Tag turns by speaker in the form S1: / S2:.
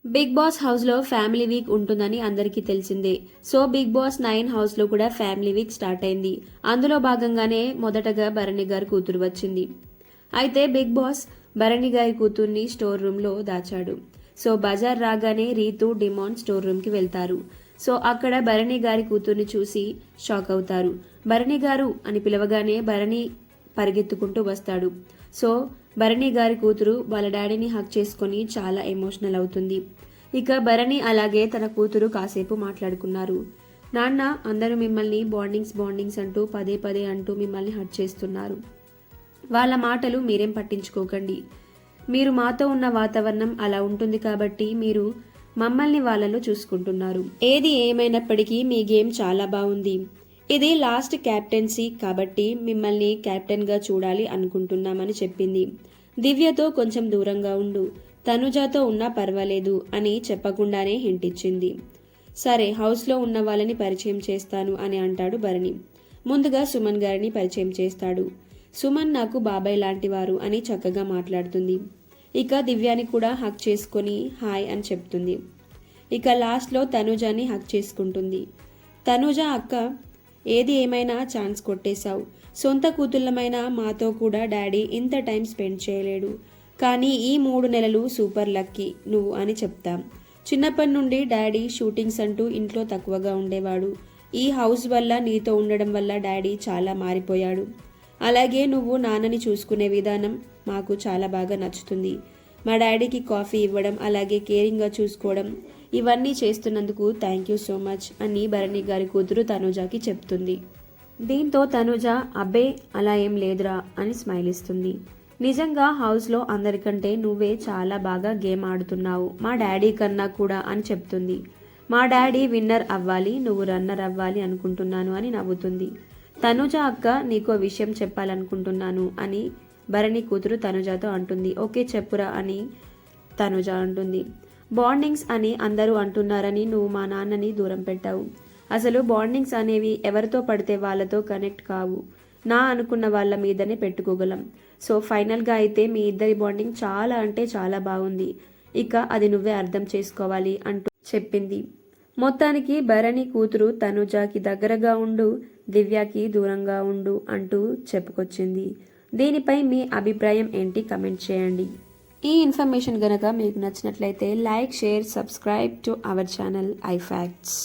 S1: Big boss హౌస్లో family week ఉంటుందని అందరికీ తెలిసిందే. సో బిగ్ బాస్ 9 హౌస్లో కూడా ఫ్యామిలీ వీక్ స్టార్ట్ అయింది. అందులో భాగంగానే మొదటగా భరణి గారి కూతురు వచ్చింది. అయితే బిగ్ బాస్ భరణి గారి కూతుర్ని స్టోర్ రూమ్లో దాచాడు. సో బజార్ రాగానే రీతు డిమాండ్ స్టోర్ రూమ్కి వెళ్తారు. సో అక్కడ భరణి గారి కూతుర్ని చూసి షాక్ అవుతారు. భరణి గారు అని పిలవగానే భరణి పరిగెత్తుకుంటూ వస్తాడు. సో భరణి గారి కూతురు వాళ్ళ డాడీని హక్ చేసుకొని చాలా ఎమోషనల్ అవుతుంది. ఇక భరణి అలాగే తన కూతురు కాసేపు మాట్లాడుకున్నారు. నాన్న, అందరూ మిమ్మల్ని బాండింగ్స్ అంటూ పదే పదే అంటూ మిమ్మల్ని హట్ చేస్తున్నారు. వాళ్ళ మాటలు మీరేం పట్టించుకోకండి. మీరు మాతో ఉన్న వాతావరణం అలా ఉంటుంది కాబట్టి మీరు మమ్మల్ని వాళ్ళలో చూసుకుంటున్నారు. ఏది ఏమైనప్పటికీ మీ గేమ్ చాలా బాగుంది. ఇది లాస్ట్ క్యాప్టెన్సీ కాబట్టి మిమ్మల్ని క్యాప్టెన్గా చూడాలి అనుకుంటున్నామని చెప్పింది. దివ్యతో కొంచెం దూరంగా ఉండు, తనుజాతో ఉన్నా పర్వాలేదు అని చెప్పకుండానే హింట్ ఇచ్చింది. సరే, హౌస్లో ఉన్న వాళ్ళని పరిచయం చేస్తాను అని అంటాడు భరణి. ముందుగా సుమన్ గారిని పరిచయం చేస్తాడు. సుమన్ నాకు బాబాయ్ లాంటివారు అని చక్కగా మాట్లాడుతుంది. ఇక దివ్యాని కూడా హక్ చేసుకొని హాయ్ అని చెప్తుంది. ఇక లాస్ట్లో తనుజాని హక్ చేసుకుంటుంది. తనుజ, అక్క, ఏది ఏమైనా ఛాన్స్ కొట్టేశావు. సొంత కూతుళ్ళమైన మాతో కూడా డాడీ ఇంత టైం స్పెండ్ చేయలేడు. కానీ ఈ 3 నెలలు సూపర్ లక్కీ నువ్వు అని చెప్తాం. చిన్నప్పటి నుండి డాడీ షూటింగ్స్ అంటూ ఇంట్లో తక్కువగా ఉండేవాడు. ఈ హౌస్ వల్ల నీతో ఉండడం వల్ల డాడీ చాలా మారిపోయాడు. అలాగే నువ్వు నాన్నని చూసుకునే విధానం మాకు చాలా బాగా నచ్చుతుంది. మా డాడీకి కాఫీ ఇవ్వడం, అలాగే కేరింగ్గా చూసుకోవడం, ఇవన్నీ చేస్తున్నందుకు థ్యాంక్ యూ సో మచ్ అని భరణి గారి కూతురు తనుజాకి చెప్తుంది. దీంతో తనుజ అబ్బే అలా ఏం లేదురా అని స్మైల్ ఇస్తుంది. నిజంగా హౌస్లో అందరికంటే నువ్వే చాలా బాగా గేమ్ ఆడుతున్నావు, మా డాడీ కన్నా కూడా అని చెప్తుంది. మా డాడీ విన్నర్ అవ్వాలి, నువ్వు రన్నర్ అవ్వాలి అనుకుంటున్నాను అని నవ్వుతుంది. తనుజ, అక్క, నీకో విషయం చెప్పాలనుకుంటున్నాను అని భరణి కూతురు తనుజాతో అంటుంది. ఓకే చెప్పురా అని తనుజ అంటుంది. బాండింగ్స్ అని అందరూ అంటున్నారని నువ్వు మా నాన్నని దూరం పెట్టావు. అసలు బాండింగ్స్ అనేవి ఎవరితో పడితే వాళ్ళతో కనెక్ట్ కావు, నా అనుకున్న వాళ్ళ మీదనే పెట్టుకోగలం. సో ఫైనల్గా అయితే మీ ఇద్దరి బాండింగ్ చాలా అంటే చాలా బాగుంది. ఇక అది నువ్వే అర్థం చేసుకోవాలి అంటూ చెప్పింది. మొత్తానికి భరణి కూతురు తనుజాకి దగ్గరగా ఉండు, దివ్యకి దూరంగా ఉండు అంటూ చెప్పుకొచ్చింది. దీనిపై మీ అభిప్రాయం ఏంటి? కమెంట్ చేయండి. ఈ ఇన్ఫర్మేషన్ గనక మీకు నచ్చినట్లయితే like, share, subscribe to our channel ఐఫ్యాక్ట్స్.